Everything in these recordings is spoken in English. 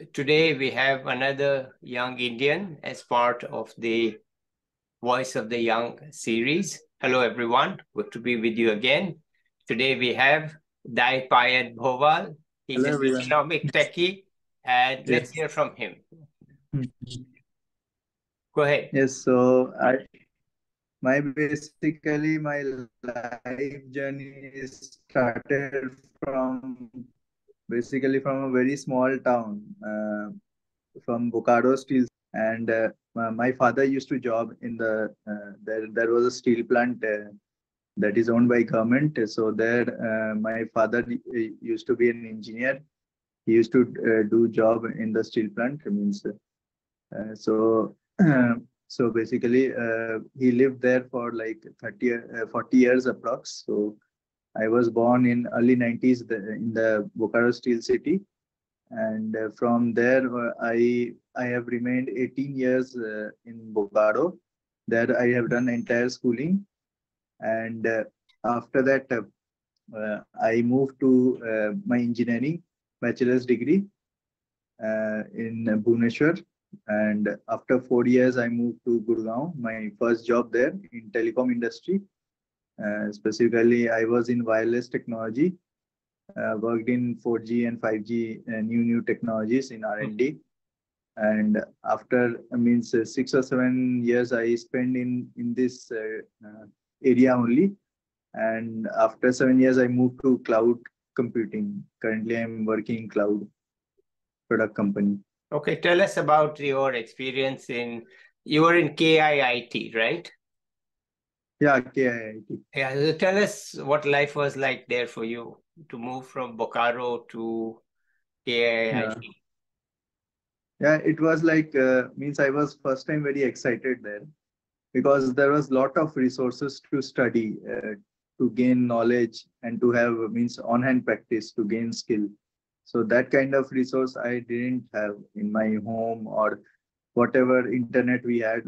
Today we have another young Indian as part of the Voice of the Young series. Hello, everyone. Good to be with you again. Today we have Daipayan Bhowal. He's Hello an everyone. economic techie, and let's Yes. hear from him. Mhm. Go ahead. Yes. So my life journey is started from basically from a very small town, from Bokaro Steel, and my father used to job in there was a steel plant that is owned by government. So there, my father used to be an engineer. He used to do job in the steel plant. Means so so basically he lived there for like 40 years approx. So I was born in early 90s in the Bokaro Steel City, and from there I have remained 18 years in Bokaro. There I have done entire schooling, and after that I moved to my engineering bachelor's degree in Bhubaneswar. And after 4 years, I moved to Gurgaon, my first job there in telecom industry. Specifically, I was in wireless technology, worked in 4G and 5G new technologies in R&D. And after, 6 or 7 years, I spent in this area only. And after 7 years, I moved to cloud computing. Currently, I'm working in cloud product company. Okay, tell us about your experience you were in KIIT, right? Yeah, KIIT. Yeah, so tell us what life was like there for you to move from Bokaro to Yeah, KIIT. yeah. It was like means I was first time very excited there because there was lot of resources to study, to gain knowledge, and to have means on hand practice to gain skill. So that kind of resource I didn't have in my home or whatever internet we had.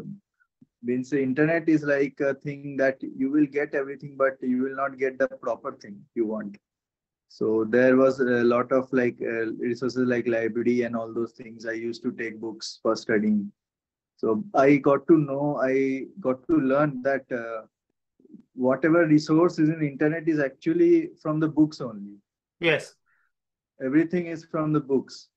Means the internet is like a thing that you will get everything, but you will not get the proper thing you want. So there was a lot of like resources like library and all those things. I used to take books for studying. So I got to learn that whatever resource is in the internet is actually from the books only. Yes. Everything is from the books.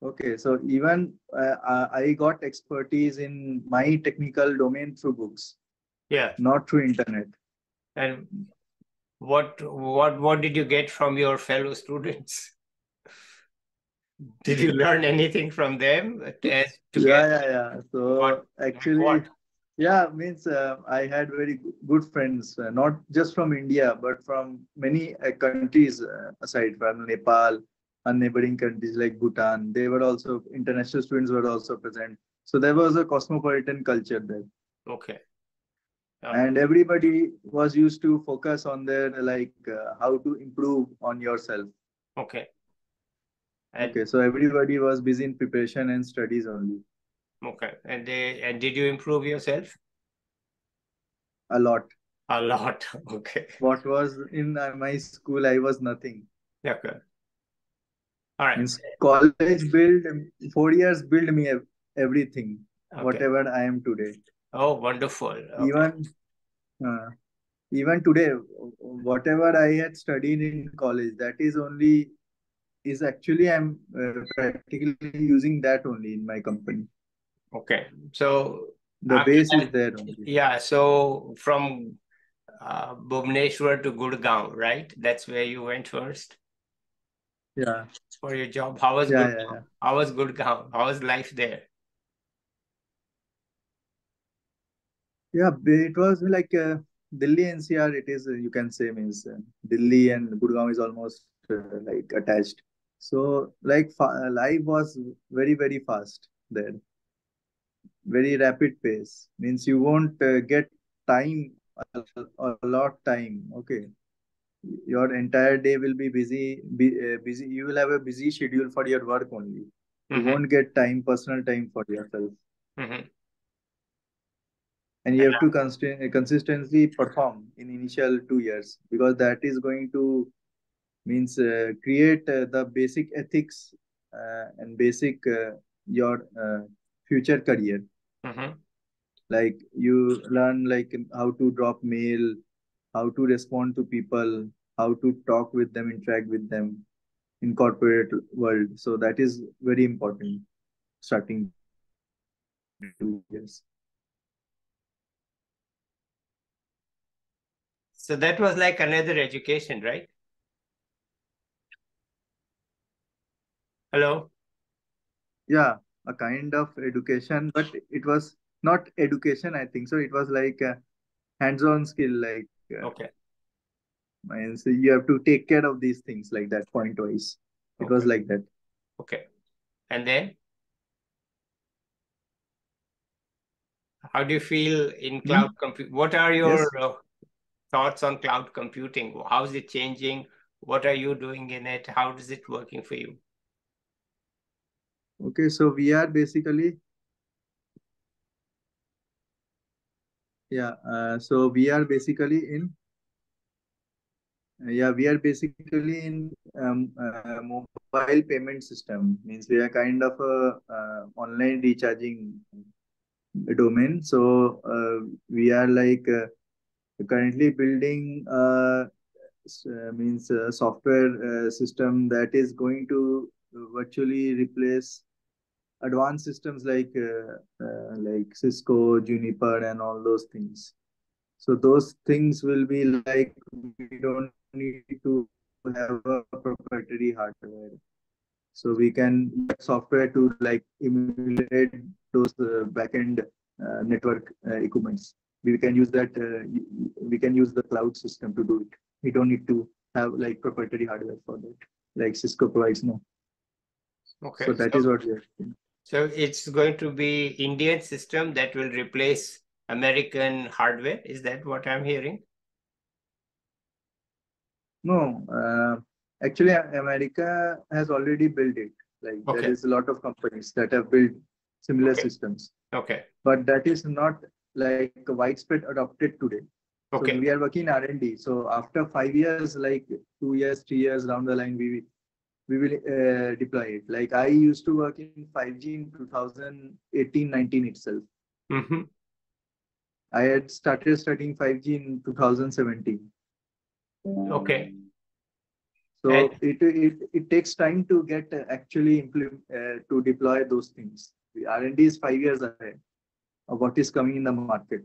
Okay, so even I got expertise in my technical domain through books, Yeah. not through internet. And what did you get from your fellow students? Did you learn anything from them Yeah, together? yeah, yeah. What So like what? actually, yeah, means I had very good friends, not just from India, but from many countries aside from Nepal and neighboring countries like Bhutan. They were also international students were also present. So there was a cosmopolitan culture there, Okay. Okay. and everybody was used to focus on their like how to improve on yourself. Okay. Okay, And so everybody was busy in preparation and studies only. okay. And did you improve yourself? A lot. A lot. Okay. What was in my school, I was nothing. Okay. All right. Means college build 4 years build me everything, Okay. whatever I am today. Oh, wonderful. Okay. Even uh, even today, whatever I had studied in college, that is actually I'm practically using that only in my company. Okay. So The after base is that, there only. yeah. So from Bhubaneswar to Gurgaon, right? That's where you went first Yeah, for your job. How was yeah, yeah, yeah. Gurgaon? How was Gurgaon? How was life there? Yeah, it was like Delhi NCR. It is you can say means Delhi and Gurgaon is almost like attached. So like life was very fast there, very rapid pace. Means you won't get time a lot time. Okay, your entire day will be busy. You will have a busy schedule for your work only. You Mm-hmm. won't get time, personal time for yourself, Mm-hmm. and you have to consistently perform in initial 2 years because that is going to means create the basic ethics and basic your future career. Mm-hmm. Like you learn like how to drop mail, how to respond to people, how to talk with them, interact with them in corporate world. So that is very important starting 2 years. So that was like another education, right? Hello? Yeah, a kind of education, but it was not education, I think. So it was like a hands-on skill, like Okay. means you have to take care of these things like that, point wise. It was Okay. like that. Okay. And then how do you feel in Hmm? cloud compute? What are your Yes. thoughts on cloud computing? How is it changing? What are you doing in it? How is it working for you? Okay, so we are basically, yeah, so we are basically in, yeah, we are basically in mobile payment system. Means we are kind of a online recharging domain. So we are like currently building means a software system that is going to virtually replace advanced systems like Cisco, Juniper, and all those things. So those things will be like we don't need to have a proprietary hardware. So we can use that software to like emulate those backend network equipments. We can use that. We can use the cloud system to do it. We don't need to have like proprietary hardware for that, like Cisco provides now. So Okay. that is what we are doing. So it's going to be Indian system that will replace American hardware. Is that what I'm hearing? No, actually, America has already built it. Like there Okay. is a lot of companies that have built similar Okay. systems, Okay. but that is not like widespread adopted today. So we Okay. are working R&D. So after 5 years, like 2 years, 3 years down the line, we will deploy it. Like I used to work in 5G in 2018-19 itself. Mm-hmm. I had started studying 5G in 2017. Okay. And So it takes time to get actually implement to deploy those things. The R&D is 5 years ahead of what is coming in the market.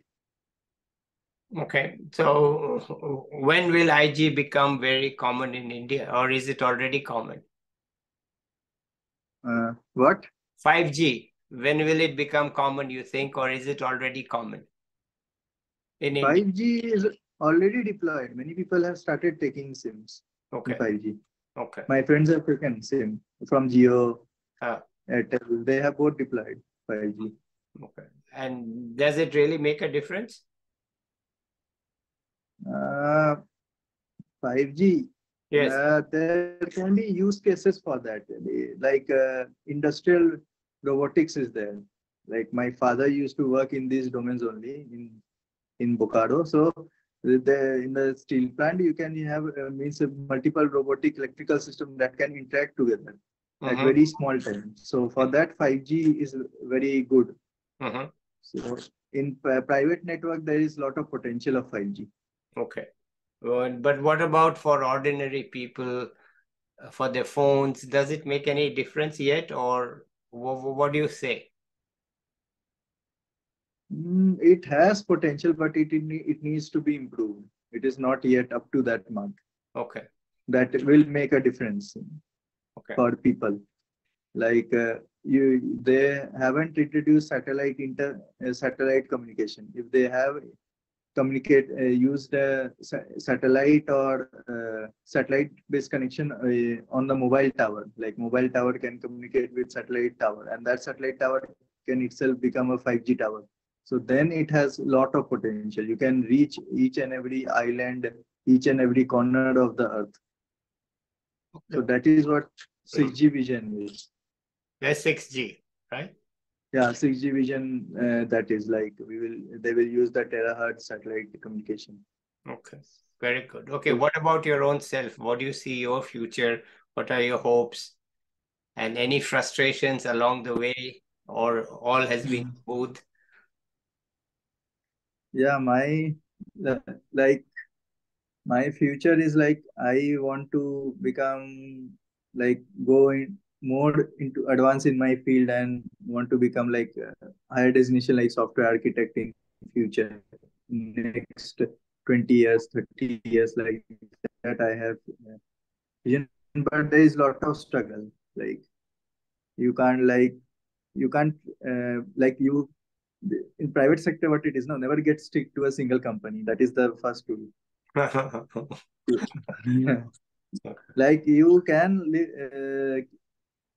okay. So when will IG become very common in India, or is it already common? What? 5G, when will it become common, you think, or is it already common in India? 5G is already deployed. Many people have started taking SIMs in Okay. 5G. Okay. My friends have taken SIM from Geo, Uh, Airtel. They have both deployed 5G. okay. And does it really make a difference? Uh, 5G, Yes. there can be use cases for that. Like industrial robotics is there. Like my father used to work in these domains only in Bokaro. So in the steel plant, you can have means a multiple robotic electrical system that can interact together at Mm-hmm. very small time. So for that, 5G is very good. Mm-hmm. So in private network, there is a lot of potential of 5G. Okay. But what about for ordinary people, for their phones? Does it make any difference yet, or what do you say? It has potential, but it needs to be improved. It is not yet up to that mark. Okay. That will make a difference Okay. for people. Like they haven't introduced satellite communication. If they have communicate used satellite or satellite based connection on the mobile tower, like mobile tower can communicate with satellite tower, and that satellite tower can itself become a 5G tower. So then it has a lot of potential. You can reach each and every island, each and every corner of the earth. So Okay. that is what Mm. 6G vision is. That's 6G, right? Yeah, 6G vision, that is like they will use the terahertz satellite communication. Okay. Very good. Okay. So What about your own self? What do you see your future? What are your hopes? And any frustrations along the way, or all has been smooth? Yeah, like my future is like I want to become like go in more into advance in my field and want to become like higher designation like software architect in future next 20 years, 30 years like that. I have vision, but there is lot of struggle. Like you can't you can't like you in private sector what it is no never get stick to a single company. That is the first rule. Like you can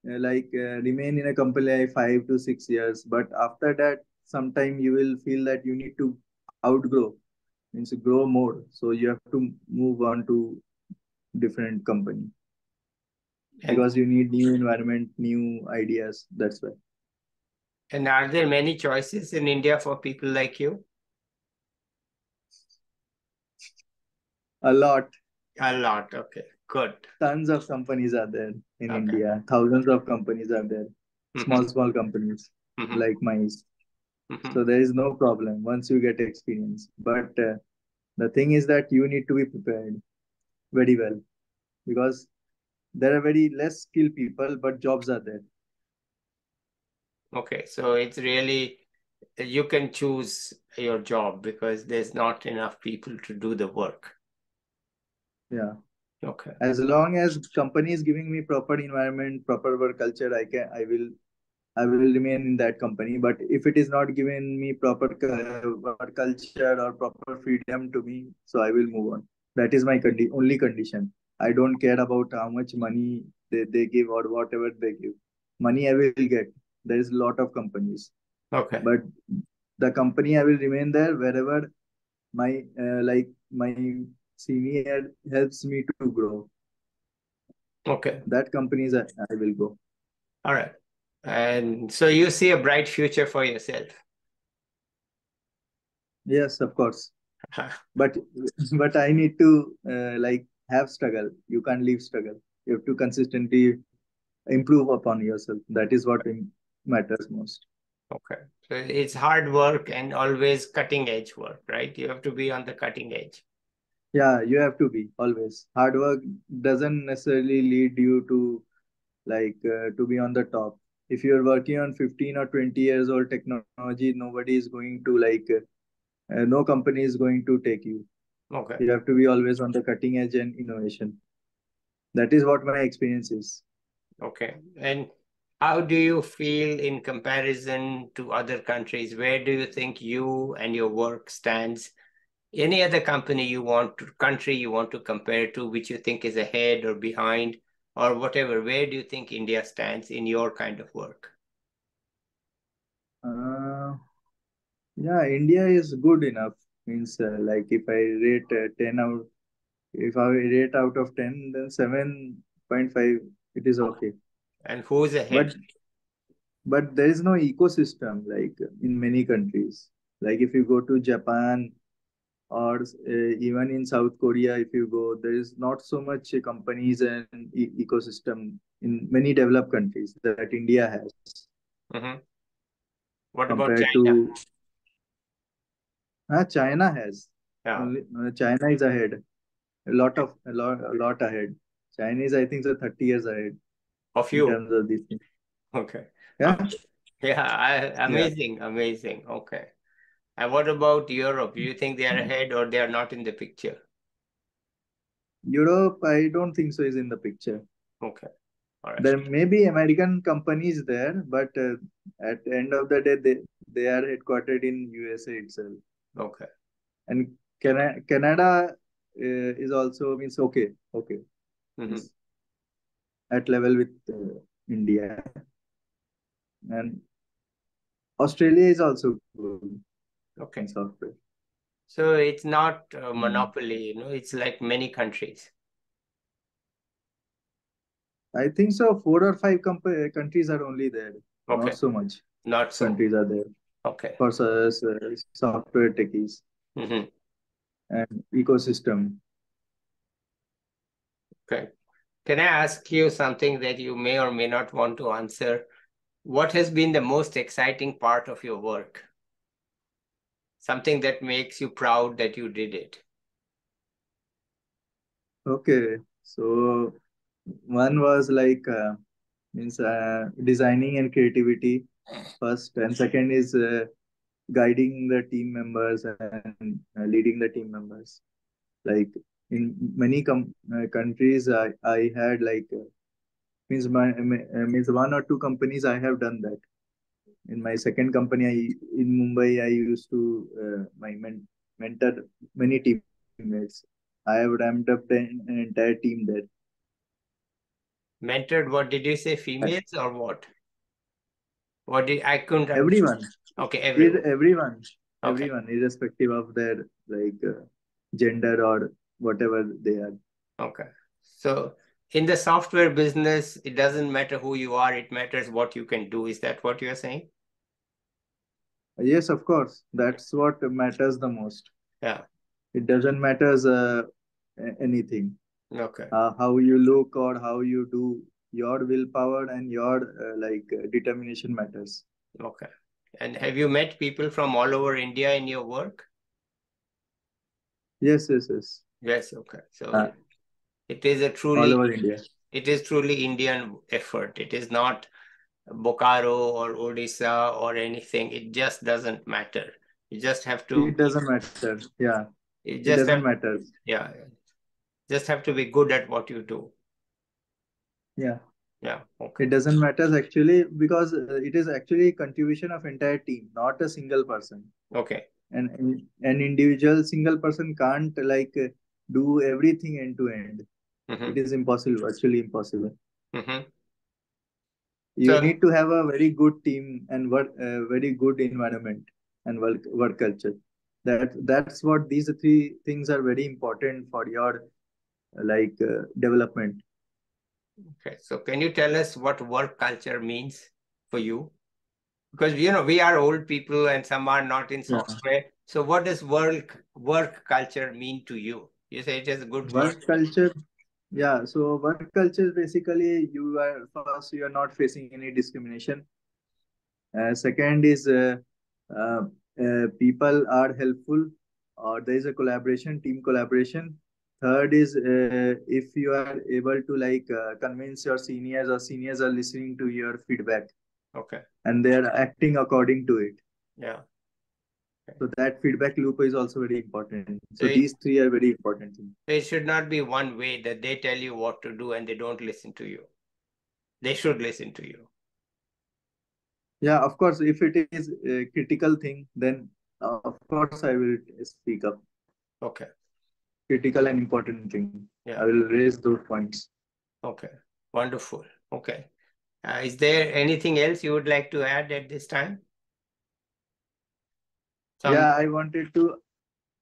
remain in a company like 5 to 6 years, but after that sometime you will feel that you need to outgrow, means grow more, so you have to move on to different company And because you need new environment, new ideas. That's why. and are there many choices in India for people like you? A lot. A lot. Okay, good. Tons of companies are there in Okay. India. Thousands of companies are there. Mm-hmm. Small companies Mm-hmm. like mine. Mm-hmm. So there is no problem once you get experience. But the thing is that you need to be prepared very well because there are very less skilled people, but jobs are there. Okay, so it's really you can choose your job because there's not enough people to do the work. Yeah. Okay. As long as company is giving me proper environment, proper work culture, I will remain in that company. But if it is not giving me proper work culture or proper freedom to me, so I will move on. That is my only condition. I don't care about how much money they give or whatever they give. Money I will get. There is a lot of companies, Okay. but the company I will remain there wherever my senior helps me to grow. Okay. That companies I will go. All right. And so you see a bright future for yourself. Yes, of course. But but I need to have struggle. You can't leave struggle. You have to consistently improve upon yourself. That is what matters most. Okay. So it's hard work and always cutting edge work, right? You have to be on the cutting edge. Yeah, you have to be always. Hard work doesn't necessarily lead you to to be on the top. If you're working on 15 or 20 years old technology, nobody is going to no company is going to take you. Okay. You have to be always on the cutting edge and innovation. That is what my experience is. Okay. And how do you feel in comparison to other countries? Where do you think you and your work stands? Any other country you want to compare to, which you think is ahead or behind or whatever, where do you think India stands in your kind of work? Uh, yeah, India is good enough. Means if I rate 10 out, if I rate out of 10, then 7.5, it is Okay. okay. And who's ahead? But but there is no ecosystem like in many countries. Like if you go to Japan or even in South Korea, if you go, there is not so much companies and ecosystem in many developed countries that India has Hmm. What about compared China? to China has. Yeah. Only China is ahead. A lot ahead. Chinese, I think, so 30 years ahead Of in you. terms of these things. Okay. Yeah, Yeah, yeah. amazing, amazing. Okay. And what about Europe? Do you think they are ahead or they are not in the picture? Europe, I don't think so is in the picture. Okay. All right. There may be American companies there, but at the end of the day, they are headquartered in USA itself. Okay. And Canada is also means okay, okay, Hmm. is at level with India. And Australia is also good in Okay. software. So it's not a Mm. monopoly, it's like many countries. I think so. 4 or 5 countries are only there. Not Okay. so much Not so. countries are there Okay. for software techies Hmm. and ecosystem. Okay. Can I ask you something that you may or may not want to answer? What has been the most exciting part of your work? Something that makes you proud that you did it. Okay, so one was like means designing and creativity first, and second is guiding the team members and leading the team members. Like in many countries, I had like means one or two companies I have done that. In my second company, in Mumbai, I used to mentor many teammates. I have ramped up an entire team there. Mentored, what did you say, females or what? What did I couldn't understand? Everyone, Okay, everyone. everyone, Okay, everyone, irrespective of their like gender or whatever they are. okay. So in the software business, it doesn't matter who you are, it matters what you can do. Is that what you're saying? Yes, of course, that's what matters the most. Yeah. It doesn't matters anything. Okay. How you look or how you do, your willpower and your determination matters. Okay. And have you met people from all over India in your work? Yes, yes, yes. Yes, okay. So Uh, it is a all truly over India. it is truly Indian effort. It is not Bokaro or Odisha or anything. It just doesn't matter. You just have to It doesn't matter. Yeah, you it just doesn't have matter. yeah, just have to be good at what you do. Yeah, Yeah, okay. it doesn't matter actually because it is actually contribution of entire team, not a single person. Okay. And an individual single person can't do everything end to end. It Mm-hmm. is impossible, actually impossible. Mm-hmm. You So need to have a very good team and work, very good environment and work culture. That's what these three things are very important for your development. okay. So can you tell us what work culture means for you? Because we are old people and some are not in Yeah. software. So what does work culture mean to you? You say it is a good word. Work culture. Yeah. So work culture basically you are first you are not facing any discrimination. Second is uh, people are helpful or there is a collaboration, team collaboration. Third is if you are able to convince your seniors or seniors are listening to your feedback Okay. and they are acting according to it. Yeah. Okay. So that feedback loop is also very important. So So these three are very important things. it should not be one way that they tell you what to do and they don't listen to you. They should listen to you. Yeah, of course, if it is a critical thing, then of course I will speak up. Okay. Critical and important thing. I Yeah. will raise those points. Okay. Wonderful. Okay. Is there anything else you would like to add at this time? Some Yeah, I wanted to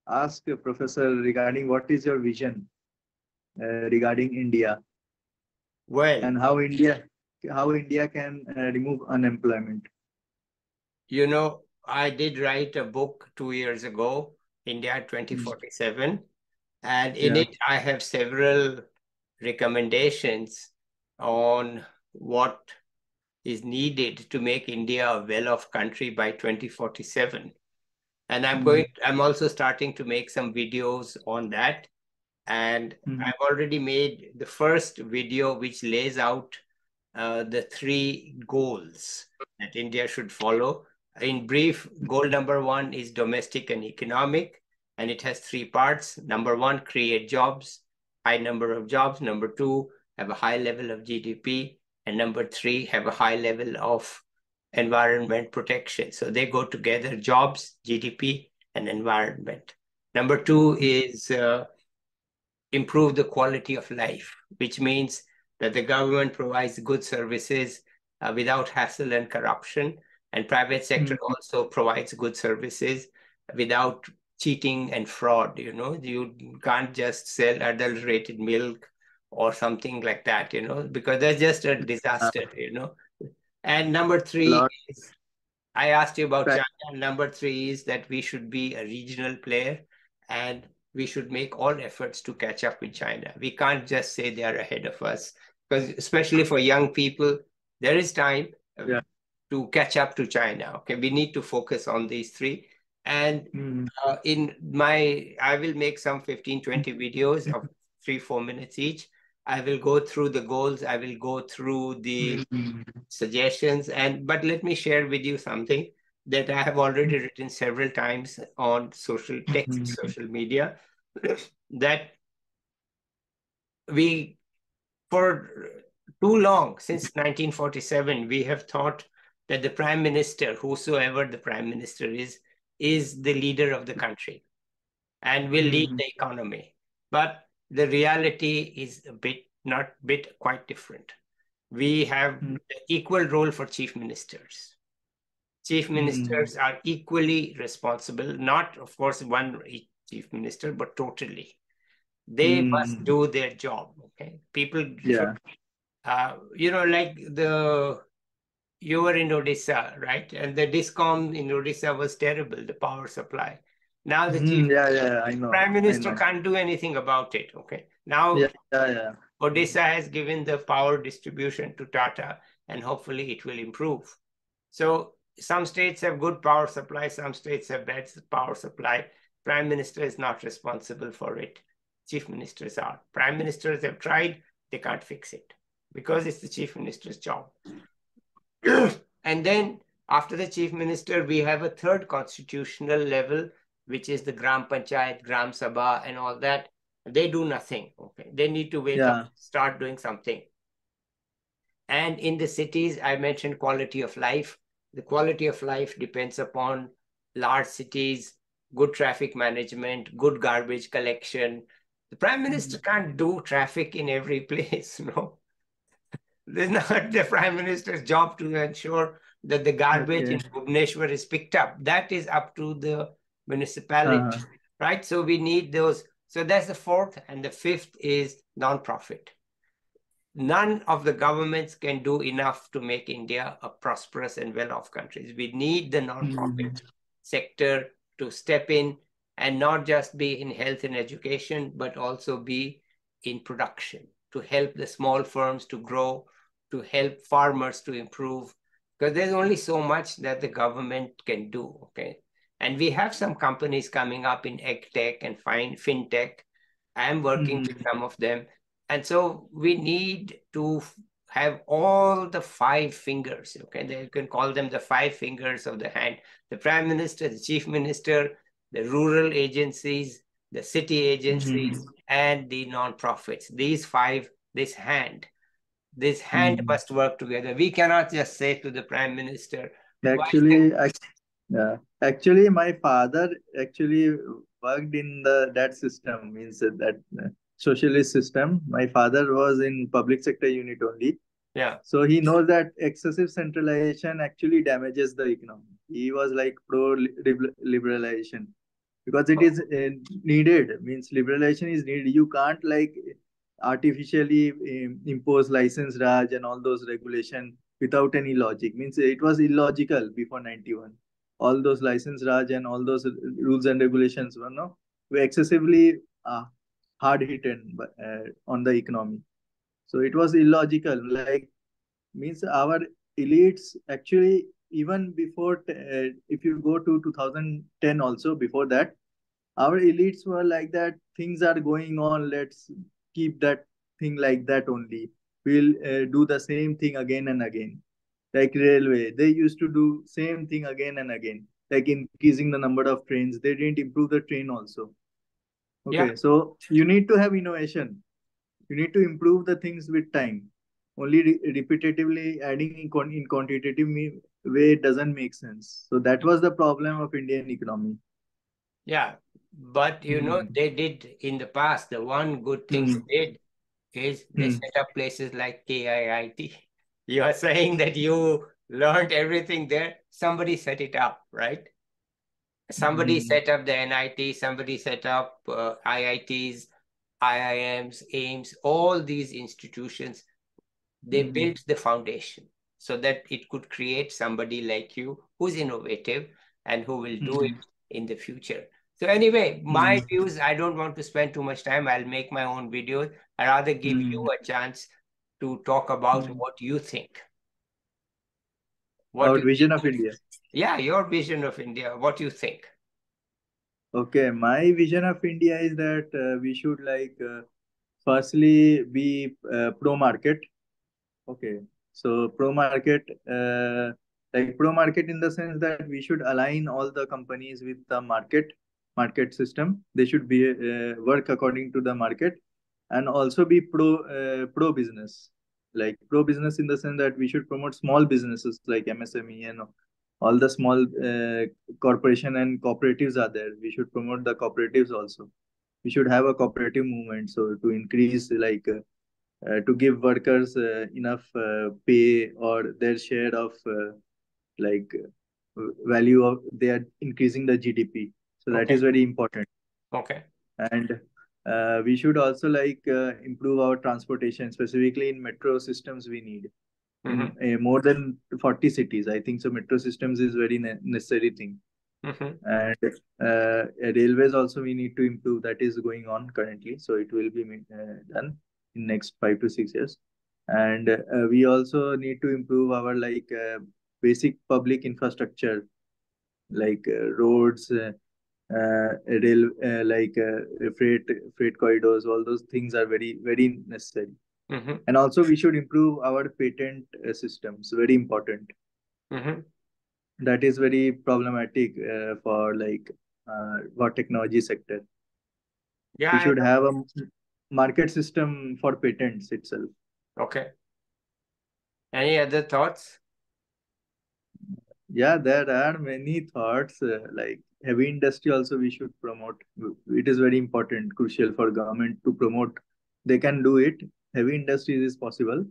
ask Professor regarding what is your vision regarding India well, and how India can remove unemployment. I did write a book 2 years ago, India Mm. 2047, and in Yeah. it I have several recommendations on what is needed to make India a well-off country by 2047. And Mm. I'm also starting to make some videos on that. And Mm. I've already made the first video which lays out the three goals that India should follow. In brief, goal number one is domestic and economic, and it has three parts. Number one, create jobs, high number of jobs. Number two, have a high level of GDP. And number three, have a high level of environment protection. So they go together, jobs, GDP, and environment. Number two is improve the quality of life, which means that the government provides good services without hassle and corruption, and private sector Mm. also provides good services without cheating and fraud. You can't just sell adulterated milk or something like that, because that's just a disaster. And number A three lot. is, I asked you about Right. China. Number three is that we should be a regional player, and we should make all efforts to catch up with China. We can't just say they are ahead of us, because especially for young people, there is time to catch up to China. Okay, we need to focus on these three. And I will make some 15, 20 videos of 3-4 minutes each. I will go through the goals. I will go through the suggestions. But let me share with you something that I have already written several times on social media, that we, for too long, since 1947, we have thought that the prime minister, whosoever the prime minister is the leader of the country and will lead the economy. But the reality is quite different. We have the equal role for chief ministers. Chief ministers are equally responsible, not, of course, one chief minister, but totally. They must do their job. Okay, people should, like you were in Odisha, right? And the discom in Odisha was terrible, the power supply. Now the I know. prime minister can't do anything about it. Okay, now Odisha has given the power distribution to Tata, and hopefully it will improve. So some states have good power supply, some states have bad power supply. Prime minister is not responsible for it. Chief ministers are. Prime ministers have tried, they can't fix it because it's the chief minister's job. And then after the chief minister, we have a third constitutional level, which is the Gram Panchayat, Gram Sabha, and all that. They do nothing. Okay, they need to wake up, start doing something. And in the cities, I mentioned quality of life. The quality of life depends upon large cities, good traffic management, good garbage collection. The prime minister can't do traffic in every place, no. It's not the prime minister's job to ensure that the garbage in Bhubaneswar is picked up. That is up to the municipality, right? So we need those. So that's the fourth. And the fifth is non-profit. None of the governments can do enough to make India a prosperous and well-off country. We need the non-profit sector to step in and not just be in health and education, but also be in production, to help the small firms to grow, to help farmers to improve, because there's only so much that the government can do, okay? And we have some companies coming up in ag tech and fintech. I am working with some of them. And so we need to have all the 5 fingers, okay? You can call them the 5 fingers of the hand. The prime minister, the chief minister, the rural agencies, the city agencies, and the non-profits. These 5, this hand must work together. We cannot just say to the prime minister, actually my father actually worked in that system, means that socialist system. My father was in public sector unit only. So he knows that excessive centralization actually damages the economy. He was like pro liberalization, because it is needed, means liberalization is needed. You can't like artificially impose license raj and all those regulation without any logic. Means it was illogical before 91. All those license raj and all those rules and regulations were excessively hard hit on the economy. So it was illogical. Like, means our elites actually, even before, if you go to 2010 also, before that, our elites were like that, things are going on, let's keep that thing like that only. We'll do the same thing again and again. Like railway, they used to do same thing again and again, like increasing the number of trains. They didn't improve the train also. Okay, so you need to have innovation. You need to improve the things with time. Only repetitively adding in quantitative way doesn't make sense. So that was the problem of Indian economy. Yeah, but they did in the past. The one good thing they did is they set up places like KIIT. You are saying that you learned everything there. Somebody set it up, right? Somebody set up the NIT, somebody set up IITs, IIMs, AIMS, all these institutions. They built the foundation so that it could create somebody like you who's innovative and who will do it in the future. So anyway, my views, I don't want to spend too much time. I'll make my own videos. I'd rather give you a chance to talk about what you think. What Our you vision think. of India. Yeah, your vision of India. What you think? Okay, my vision of India is that we should firstly be pro market. Okay, so pro market, pro market in the sense that we should align all the companies with the market system. They should be work according to the market, and also be pro business, like pro business in the sense that we should promote small businesses like MSME and all the small corporation and cooperatives are there. We should promote the cooperatives also. We should have a cooperative movement, so to increase to give workers enough pay or their share of like value of they are increasing the GDP. So that Okay. is very important. Okay. And we should also improve our transportation, specifically in metro systems. We need in more than 40 cities. I think so. Metro systems is very necessary thing. And railways also we need to improve. That is going on currently, so it will be done in next 5 to 6 years. And we also need to improve our basic public infrastructure, roads, rail, freight corridors. All those things are very necessary. And also we should improve our patent systems. Very important. That is very problematic for technology sector. Yeah. We should have a market system for patents itself. Okay. Any other thoughts? Yeah, there are many thoughts. Like heavy industry also we should promote. It is very important, crucial for government to promote. They can do it. Heavy industries is possible.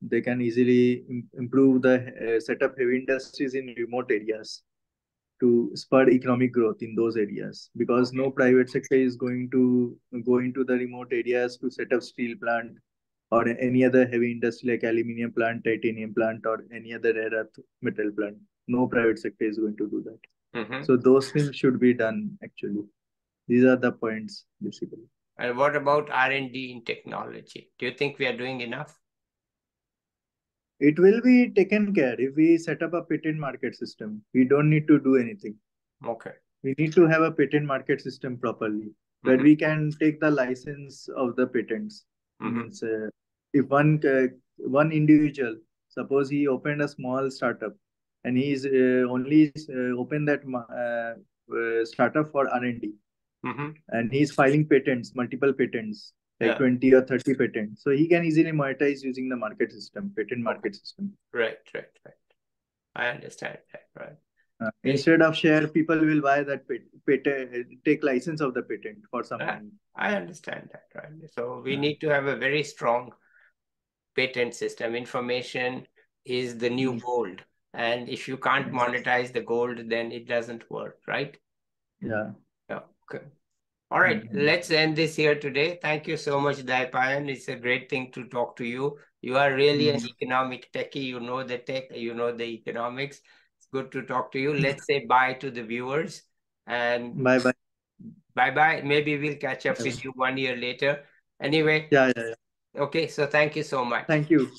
They can easily improve the set up heavy industries in remote areas to spur economic growth in those areas, because no private sector is going to go into the remote areas to set up steel plant or any other heavy industry like aluminium plant, titanium plant, or any other rare earth metal plant. No private sector is going to do that. So those things should be done actually. These are the points basically. And what about R&D in technology? Do you think we are doing enough? It will be taken care if we set up a patent market system. We don't need to do anything. Okay. We need to have a patent market system properly, where we can take the license of the patents. Means if one individual, suppose he opened a small startup, and he's only opened that startup for R&D, and he's filing patents, multiple patents, like 20 or 30 patents. So he can easily monetize using the market system, patent market system. Right. I understand that, right. Instead of share, people will buy that patent, take license of the patent for some money. I understand that, right. So we need to have a very strong patent system. Information is the new gold. And if you can't monetize the gold, then it doesn't work, right? Yeah. Okay. All right, let's end this here today. Thank you so much, Daipayan. It's a great thing to talk to you. You are really an economic techie. You know the tech, you know the economics. It's good to talk to you. Let's say bye to the viewers. And bye. Bye. Maybe we'll catch up with you 1 year later. Anyway. Yeah. Okay, so thank you so much. Thank you.